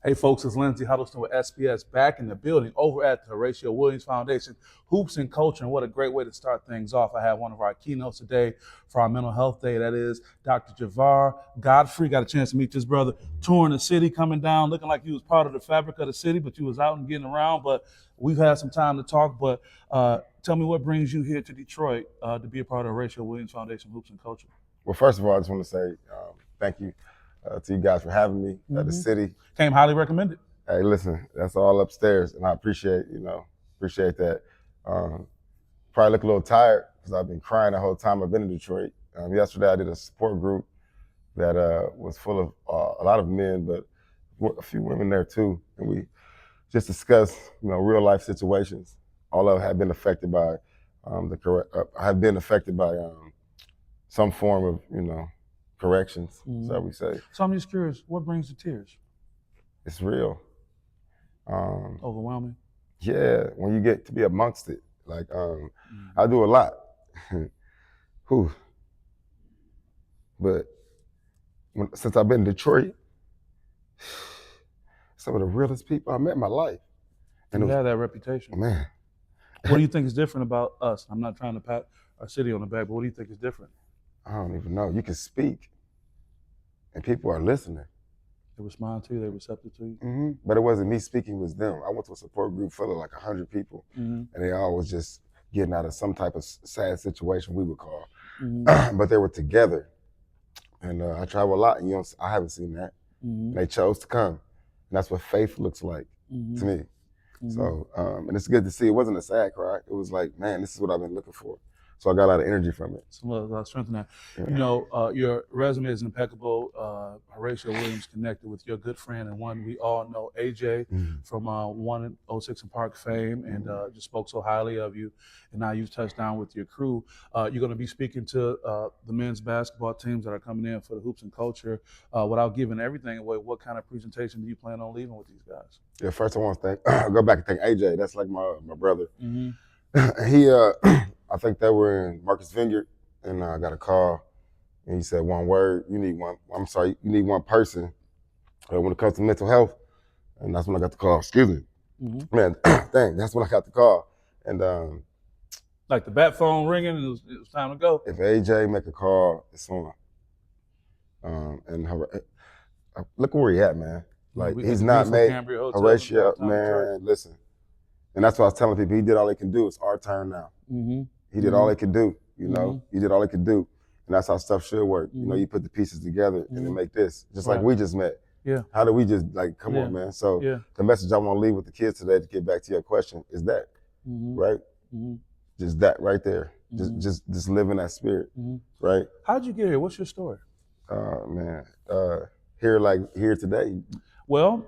Hey folks, it's Lindsey Huddleston with SPS back in the building over at the Horatio Williams Foundation, Hoops and Culture, and what a great way to start things off. I have one of our keynotes today for our mental health day. That is Dr. Javari. Godfrey, got a chance to meet this brother, touring the city, coming down, looking like he was part of the fabric of the city, but you was out and getting around. But we've had some time to talk, but tell me what brings you here to Detroit to be a part of the Horatio Williams Foundation, Hoops and Culture. Well, first of all, I just want to say thank you to you guys for having me at the city. Came highly recommended. Hey, listen, that's all upstairs, and I appreciate that. Probably look a little tired because I've been crying the whole time I've been in Detroit. Yesterday I did a support group that was full of a lot of men, but a few women there too, and we just discussed real life situations. All of them have been affected by some form of corrections, so we say. So I'm just curious, what brings the tears? It's real. Overwhelming? Yeah, when you get to be amongst it. Like, I do a lot. But since I've been in Detroit, some of the realest people I met in my life. And you have that reputation. Man. What do you think is different about us? I'm not trying to pat our city on the back, but what do you think is different? I don't even know. You can speak, and people are listening. They respond to you, they're receptive to you. Mm-hmm. But it wasn't me speaking, it was them. I went to a support group full of like 100 people, and they all was just getting out of some type of sad situation, we would call. But they were together. And I travel a lot, and I haven't seen that. They chose to come. And that's what faith looks like to me. So, and it's good to see. It wasn't a sad cry. It was like, man, this is what I've been looking for. So I got a lot of energy from it. So a lot of strength in that. Yeah. Your resume is impeccable. Horatio Williams connected with your good friend and one we all know, AJ, from 106 and Park fame, and just spoke so highly of you. And now you've touched down with your crew. You're going to be speaking to the men's basketball teams that are coming in for the Hoops and Culture. Without giving everything away, what kind of presentation do you plan on leaving with these guys? Yeah, first I want to go back and thank AJ. That's like my brother. He I think they were in Marcus Vineyard, and I got a call, and he said one word, you need one person when it comes to mental health, and that's when I got the call. Excuse me. Man, dang, that's when I got the call. And like the bat phone ringing, and it was time to go. If AJ make a call, it's on. And look where he at, man. Like, he's not made Horatio, man, listen. And that's what I was telling people. He did all he can do. It's our turn now. He did all he could do, He did all he could do. And that's how stuff should work. You put the pieces together and then make this. Just like we just met. Yeah. How do we just, come on, man. So the message I want to leave with the kids today, to get back to your question, is that, right? Just that right there. Just live in that spirit, right? How'd you get here? What's your story? Man, here today. Well,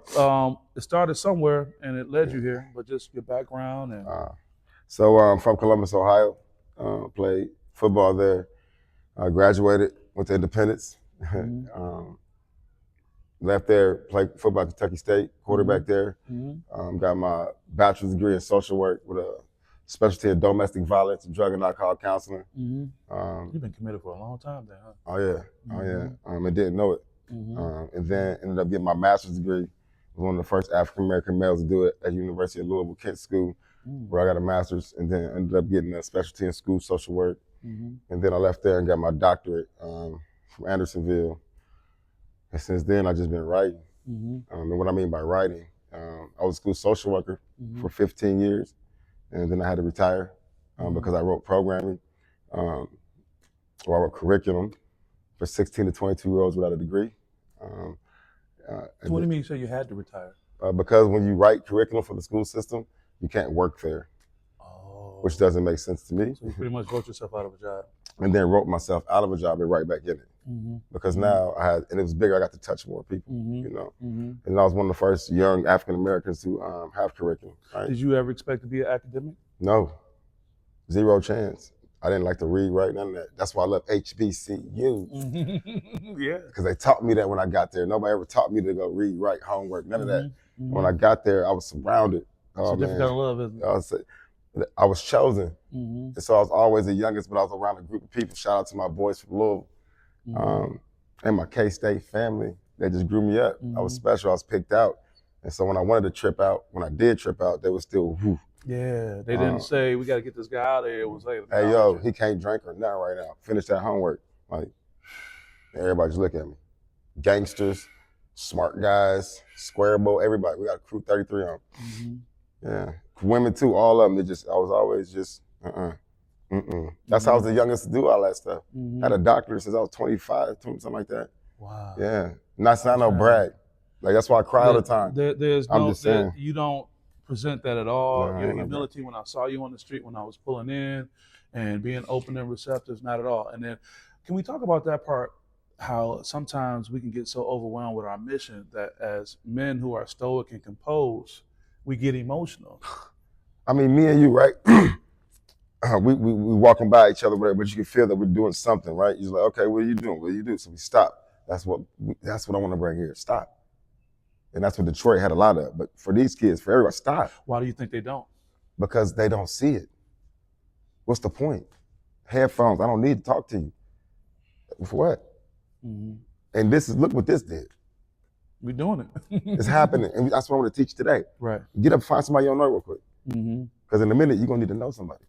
it started somewhere and it led you here, but just your background and. So I'm from Columbus, Ohio. Played football there. Graduated, went to Independence. Left there, played football at Kentucky State, quarterback there. Got my bachelor's degree in social work with a specialty in domestic violence and drug and alcohol counseling. You've been committed for a long time then, huh? Oh yeah. I didn't know it. And then ended up getting my master's degree. I was one of the first African American males to do it at University of Louisville Kent School, where I got a master's, and then ended up getting a specialty in school social work. And then I left there and got my doctorate from Andersonville. And since then, I've just been writing. And what I mean by writing, I was a school social worker for 15 years, and then I had to retire because I wrote programming, or I wrote curriculum for 16 to 22-year-olds without a degree. So what do you mean you say you had to retire? Because when you write curriculum for the school system, you can't work there, which doesn't make sense to me. So you pretty much wrote yourself out of a job. And then wrote myself out of a job and right back in it. Because now and it was bigger, I got to touch more people, And I was one of the first young African Americans to have curriculum. Right? Did you ever expect to be an academic? No, zero chance. I didn't like to read, write, none of that. That's why I love HBCUs. Yeah. Because they taught me that when I got there. Nobody ever taught me to go read, write, homework, none of that. When I got there, I was surrounded. It's a different kind of love, isn't it? I was chosen. And so I was always the youngest, but I was around a group of people. Shout out to my boys from Louisville and my K-State family. They just grew me up. I was special. I was picked out. And so when I wanted to trip out, when I did trip out, they was still, whew. Yeah, they didn't say, we got to get this guy out of here. It was like, hey, yo, he can't drink or nothing right now. Finish that homework. Like, everybody just look at me. Gangsters, smart guys, square bow, everybody. We got a crew 33 on. Yeah. Women too, all of them. I was always just, That's how I was the youngest to do all that stuff. Had a doctor since I was 25, something like that. Wow. Yeah. Not no brag. Like, that's why I cry all the time. I'm just saying. You don't present that at all. No, Your humility when I saw you on the street, when I was pulling in and being open and receptive, not at all. And then can we talk about that part, how sometimes we can get so overwhelmed with our mission that as men who are stoic and composed, we get emotional. I mean, me and you, right? we walking by each other, but you can feel that we're doing something, right? You're like, okay, what are you doing? What do you do? So we stop. That's what I want to bring here. Stop. And that's what Detroit had a lot of. But for these kids, for everybody, stop. Why do you think they don't? Because they don't see it. What's the point? Headphones, I don't need to talk to you. For what? And look what this did. We're doing it. It's happening. And that's what I want to teach today. Right. Get up, find somebody you don't know real quick. Because in a minute, you're going to need to know somebody.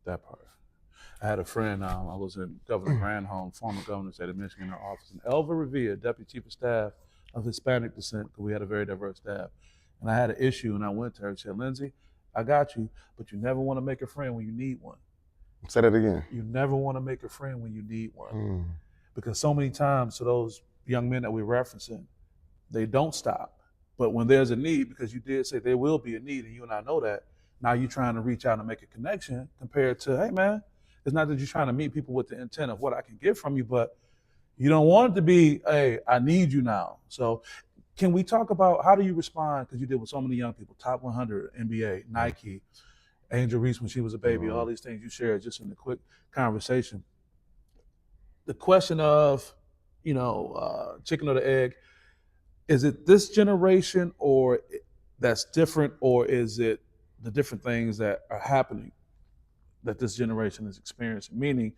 That part. I had a friend, I was in Governor Granholm, former governor, state of Michigan, in our office, and Elva Revere, deputy chief of staff of Hispanic descent, because we had a very diverse staff. And I had an issue, and I went to her and said, Lindsay, I got you, but you never want to make a friend when you need one. Say that again. You never want to make a friend when you need one. Because so many times, to those young men that we're referencing, they don't stop. But when there's a need, because you did say there will be a need, and you and I know that, now you're trying to reach out and make a connection compared to, hey, man, it's not that you're trying to meet people with the intent of what I can get from you, but you don't want it to be, hey, I need you now. So can we talk about how do you respond, because you did with so many young people, top 100, NBA, Nike, Angel Reese when she was a baby, all these things you shared just in the quick conversation. The question of, chicken or the egg, is it this generation or that's different, or is it the different things that are happening that this generation is experiencing? Meaning,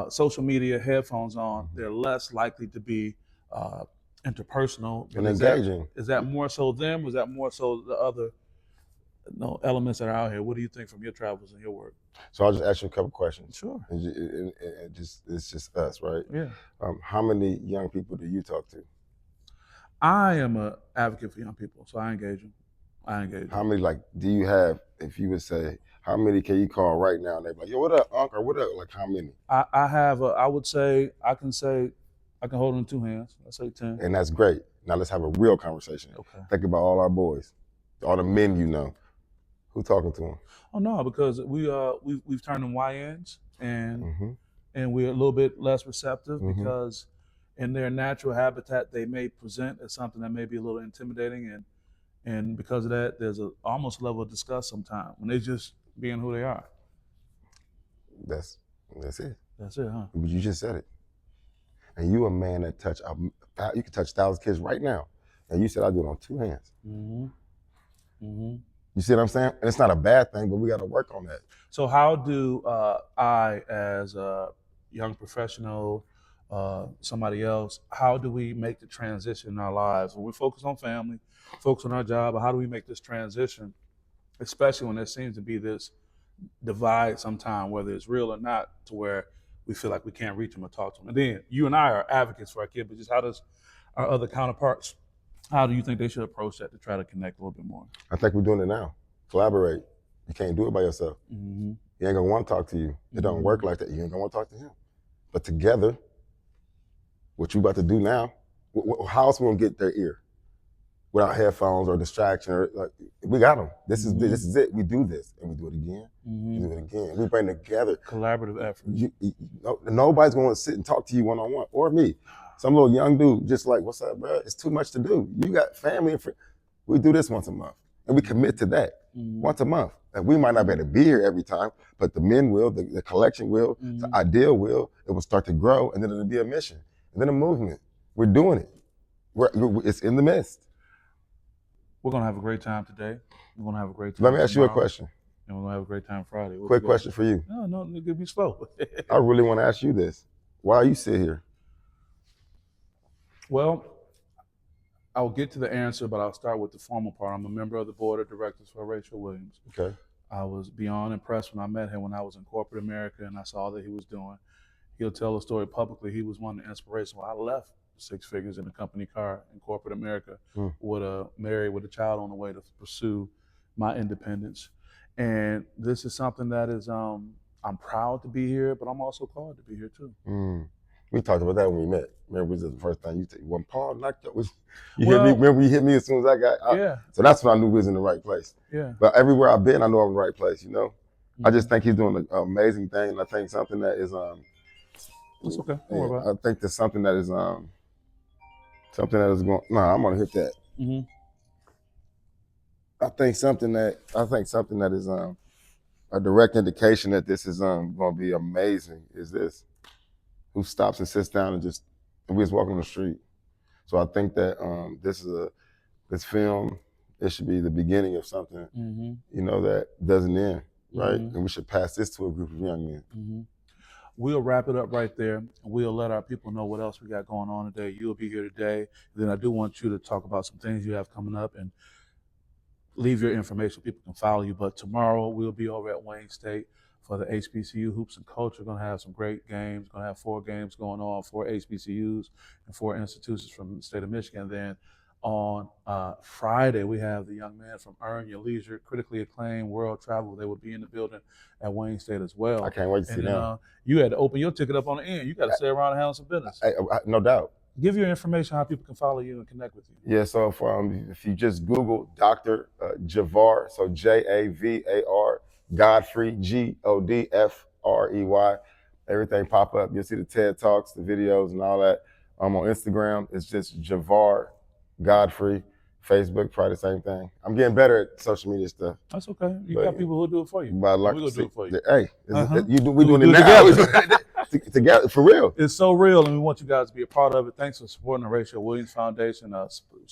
social media, headphones on, they're less likely to be interpersonal. And engaging. Is that more so them? Was that more so the other elements that are out here? What do you think from your travels and your work? So I'll just ask you a couple questions. Sure. It's just us, right? Yeah. How many young people do you talk to? I am an advocate for young people, so I engage them. How many, do you have, if you would say, how many can you call right now? And they're like, yo, what up, Uncle? What up? Like, how many? I have, I would say, I can hold it in two hands. I say 10. And that's great. Now let's have a real conversation. Okay. Think about all our boys, all the men you know. Who talking to them? Oh no, because we've turned them YNs, and we're a little bit less receptive because in their natural habitat they may present as something that may be a little intimidating, and because of that there's almost a level of disgust sometimes when they just being who they are. That's it. That's it, huh? You just said it. And you a man that you can touch 1,000 kids right now, and you said I do it on two hands. You see what I'm saying? And it's not a bad thing, but we got to work on that. So how do I, as a young professional, somebody else, how do we make the transition in our lives? When we focus on family, focus on our job, but how do we make this transition, especially when there seems to be this divide sometime, whether it's real or not, to where we feel like we can't reach them or talk to them. And then you and I are advocates for our kids, but just how does our other counterparts, how do you think they should approach that to try to connect a little bit more? I think we're doing it now. Collaborate. You can't do it by yourself. You ain't gonna want to talk to you. It don't work like that. You ain't gonna want to talk to him. But together, what you about to do now, how else we gonna get their ear? Without headphones or distraction, we got them. This is it. We do this, and we do it again. We do it again. We bring together collaborative effort. Nobody's going to sit and talk to you one on one, or me. Some little young dude, just like, what's up, bro? It's too much to do. You got family and friends. We do this once a month, and we commit to that once a month. And we might not be able to be here every time, but the men will, the collection will, the ideal will. It will start to grow, and then it'll be a mission, and then a movement. We're doing it. It's in the midst. We're going to have a great time today. We're going to have a great time Let me ask tomorrow, you a question. and we're going to have a great time Friday. Quick question for you. No, it could be slow. I really want to ask you this. Why you sit here? Well, I'll get to the answer, but I'll start with the formal part. I'm a member of the board of directors for Horatio Williams. Okay. I was beyond impressed when I met him when I was in corporate America and I saw that he was doing. He'll tell the story publicly. He was one of the inspirations. Well, I left 6 figures in a company car in corporate America married with a child on the way to pursue my independence. And this is something that is, I'm proud to be here, but I'm also called to be here too. We talked about that when we met. Remember, this is the first time you said, when Paul knocked up, you hit me. Remember, you hit me as soon as I got out. Yeah. So that's when I knew we was in the right place. Yeah. But everywhere I've been, I know I'm in the right place, you know? I just think he's doing an amazing thing. And I think something that is, it's okay. Don't worry about it. I think there's something that is, going, I'm going to hit that. I think something that is a direct indication that this is going to be amazing is this. Who stops and sits down and we just walk on the street. So I think that this film, it should be the beginning of something, you know, that doesn't end, right? And we should pass this to a group of young men. We'll wrap it up right there. We'll let our people know what else we got going on today. You'll be here today. And then I do want you to talk about some things you have coming up and leave your information so people can follow you. But tomorrow we'll be over at Wayne State for the HBCU Hoops and Culture. We're going to have some great games. We're going to have 4 games going on, 4 HBCUs and 4 institutions from the state of Michigan. And then on Friday, we have the young man from Earn Your Leisure, critically acclaimed world travel. They will be in the building at Wayne State as well. I can't wait to see them. You had to open your ticket up on the end. You got to stay around and handle some business. No doubt. Give your information how people can follow you and connect with you. Yeah, so if you just Google Dr. Javar, so Javar, Godfrey, Godfrey, everything pop up. You'll see the TED Talks, the videos and all that. On Instagram, it's just Javar Godfrey. Facebook, probably the same thing. I'm getting better at social media stuff. That's okay. You got people who'll do it for you. But we're going to do it for you. Hey, we doing it now. Together, for real. It's so real, and we want you guys to be a part of it. Thanks for supporting the Horatio Williams Foundation. Support